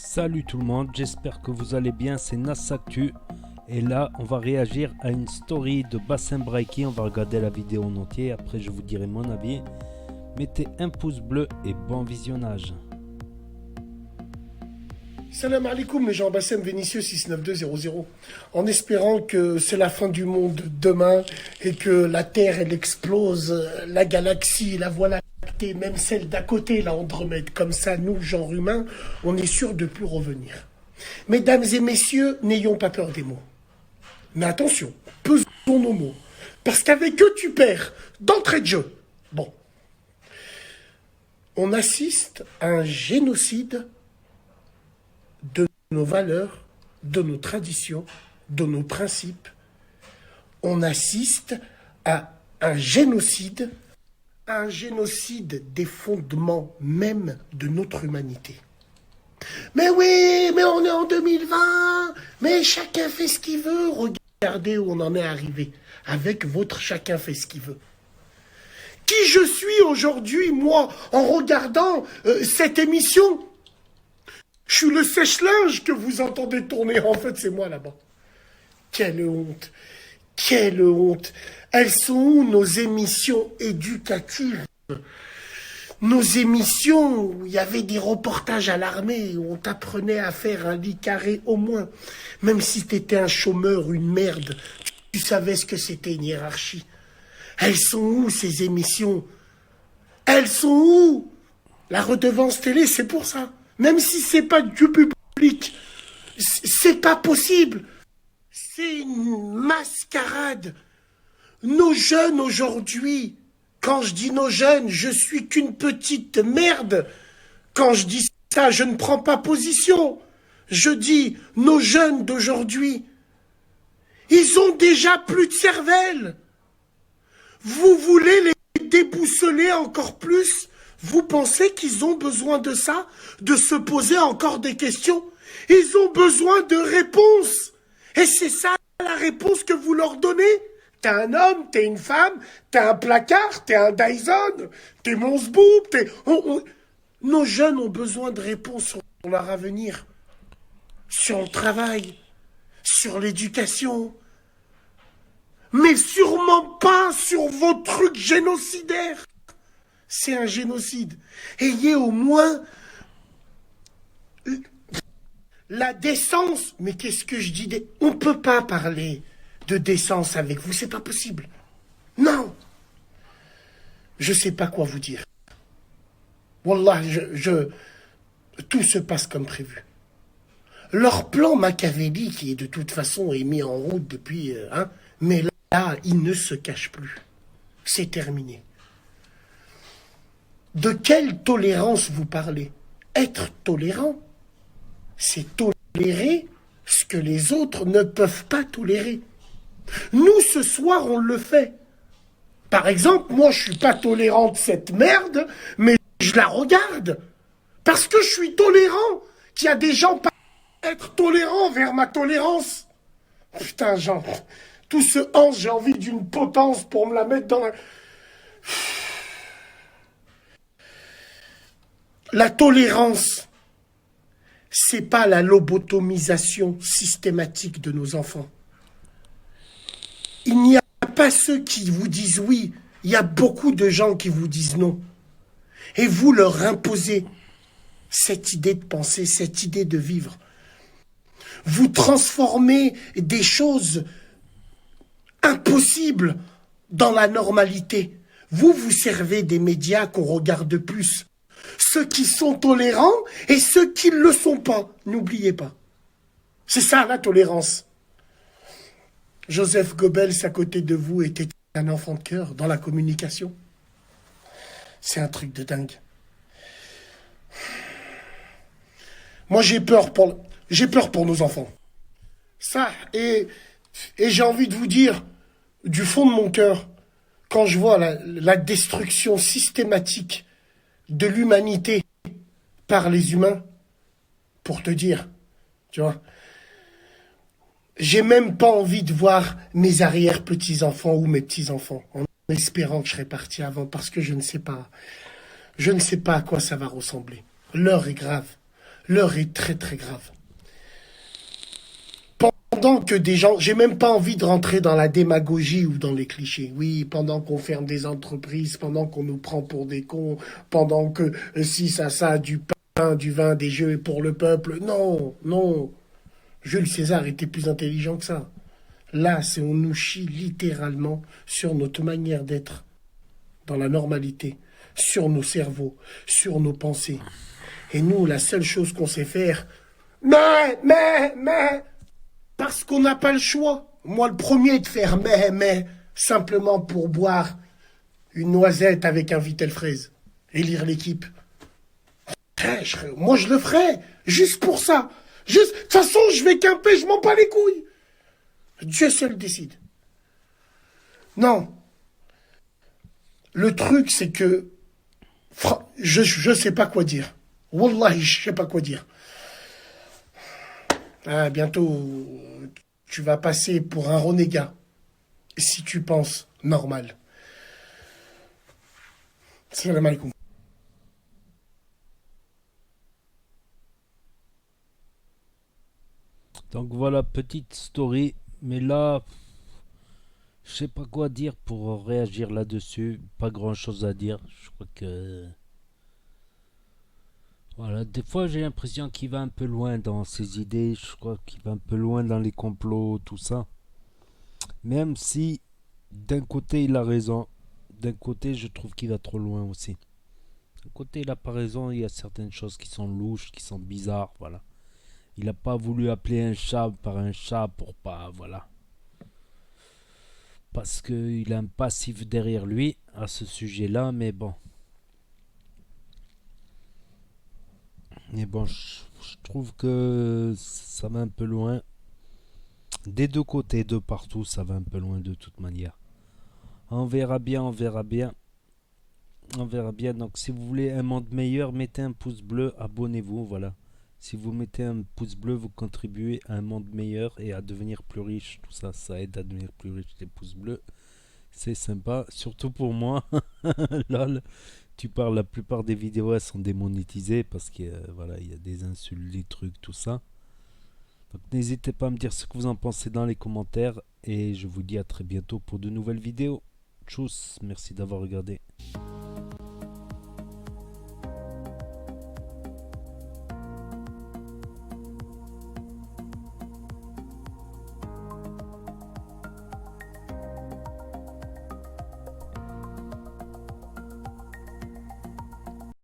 Salut tout le monde, j'espère que vous allez bien, c'est Nassactu. Et là, on va réagir à une story de Bassin Braiki. On va regarder la vidéo en entier, après je vous dirai mon avis. Mettez un pouce bleu et bon visionnage. Salam alaikum les gens, Bassem Vénitieux 69200. En espérant que c'est la fin du monde demain et que la Terre elle explose, la galaxie, la Voie lactée, même celle d'à côté, la Andromède. Comme ça, nous, genre humain, on est sûr de plus revenir. Mesdames et messieurs, n'ayons pas peur des mots. Mais attention, pesons nos mots. Parce qu'avec eux, tu perds d'entrée de jeu. Bon. On assiste à un génocide de nos valeurs, de nos traditions, de nos principes. On assiste à un génocide des fondements même de notre humanité. Mais oui, mais on est en 2020, mais chacun fait ce qu'il veut. Regardez où on en est arrivé avec votre chacun fait ce qu'il veut. Qui je suis aujourd'hui, moi, en regardant cette émission? Je suis le sèche-linge que vous entendez tourner. En fait, c'est moi là-bas. Quelle honte. Quelle honte. Elles sont où nos émissions éducatives? Nos émissions où il y avait des reportages à l'armée, où on t'apprenait à faire un lit carré au moins. Même si t'étais un chômeur, une merde, tu savais ce que c'était une hiérarchie. Elles sont où ces émissions? Elles sont où? La redevance télé, c'est pour ça. Même si c'est pas du public, c'est pas possible. C'est une mascarade. Nos jeunes aujourd'hui, quand je dis nos jeunes, je suis qu'une petite merde. Quand je dis ça, je ne prends pas position. Je dis nos jeunes d'aujourd'hui, ils ont déjà plus de cervelle. Vous voulez les déboussoler encore plus? Vous pensez qu'ils ont besoin de ça? De se poser encore des questions? Ils ont besoin de réponses. Et c'est ça la réponse que vous leur donnez? T'es un homme, t'es une femme, t'es un placard, t'es un Dyson, t'es mon zboob, Nos jeunes ont besoin de réponses sur leur avenir, sur le travail, sur l'éducation, mais sûrement pas sur vos trucs génocidaires. C'est un génocide. Ayez au moins la décence. Mais qu'est-ce que je dis? On ne peut pas parler de décence avec vous, c'est pas possible. Non. Je sais pas quoi vous dire. Wallah, tout se passe comme prévu. Leur plan machiavélique, qui de toute façon est mis en route depuis... mais là, il ne se cache plus. C'est terminé. De quelle tolérance vous parlez? Être tolérant, c'est tolérer ce que les autres ne peuvent pas tolérer. Nous, ce soir, on le fait. Par exemple, moi, je suis pas tolérant de cette merde, mais je la regarde. Parce que je suis tolérant. Qu'il y a des gens pas être tolérants vers ma tolérance. Putain, Jean, tout ce hanche, j'ai envie d'une potence pour me la mettre dans la... La tolérance, c'est pas la lobotomisation systématique de nos enfants. Il n'y a pas ceux qui vous disent oui, il y a beaucoup de gens qui vous disent non. Et vous leur imposez cette idée de penser, cette idée de vivre. Vous transformez des choses impossibles dans la normalité. Vous vous servez des médias qu'on regarde plus. Ceux qui sont tolérants et ceux qui ne le sont pas. N'oubliez pas. C'est ça la tolérance. Joseph Goebbels, à côté de vous, était un enfant de cœur dans la communication. C'est un truc de dingue. Moi, j'ai peur pour nos enfants. Ça, et j'ai envie de vous dire, du fond de mon cœur, quand je vois la destruction systématique de l'humanité par les humains, pour te dire, tu vois, j'ai même pas envie de voir mes arrière-petits-enfants ou mes petits-enfants, en espérant que je serais parti avant, parce que je ne sais pas à quoi ça va ressembler. L'heure est grave. L'heure est très très grave. Pendant que des gens, j'ai même pas envie de rentrer dans la démagogie ou dans les clichés. Oui, pendant qu'on ferme des entreprises, pendant qu'on nous prend pour des cons, pendant que si ça, du pain, du vin, des jeux pour le peuple. Non, non. Jules César était plus intelligent que ça. Là, c'est on nous chie littéralement sur notre manière d'être dans la normalité, sur nos cerveaux, sur nos pensées. Et nous, la seule chose qu'on sait faire, mais, parce qu'on n'a pas le choix. Moi, le premier de faire simplement pour boire une noisette avec un Vitel fraise et lire l'équipe. Moi, je le ferais, juste pour ça. Juste, de toute façon, je vais camper, je m'en bats les couilles. Dieu seul décide. Non. Le truc, c'est que je sais pas quoi dire. Wallahi, je sais pas quoi dire. Ah, bientôt, tu vas passer pour un renégat. Si tu penses normal. Salam alaikum. Donc voilà, petite story. Mais là, je sais pas quoi dire pour réagir là-dessus. Pas grand-chose à dire. Je crois que... Voilà, des fois j'ai l'impression qu'il va un peu loin dans ses idées. Je crois qu'il va un peu loin dans les complots, tout ça. Même si, d'un côté, il a raison. D'un côté, je trouve qu'il va trop loin aussi. D'un côté, il a pas raison. Il y a certaines choses qui sont louches, qui sont bizarres, voilà. Il n'a pas voulu appeler un chat par un chat pour pas, voilà. Parce qu'il a un passif derrière lui à ce sujet-là, mais bon. Mais bon, je trouve que ça va un peu loin. Des deux côtés, de partout, ça va un peu loin de toute manière. On verra bien, on verra bien. On verra bien. Donc si vous voulez un monde meilleur, mettez un pouce bleu, abonnez-vous, voilà. Si vous mettez un pouce bleu, vous contribuez à un monde meilleur et à devenir plus riche. Tout ça, ça aide à devenir plus riche, les pouces bleus. C'est sympa, surtout pour moi. Lol, tu parles, la plupart des vidéos elles sont démonétisées parce que voilà, il y a des insultes, des trucs, tout ça. Donc n'hésitez pas à me dire ce que vous en pensez dans les commentaires et je vous dis à très bientôt pour de nouvelles vidéos. Tchuss, merci d'avoir regardé.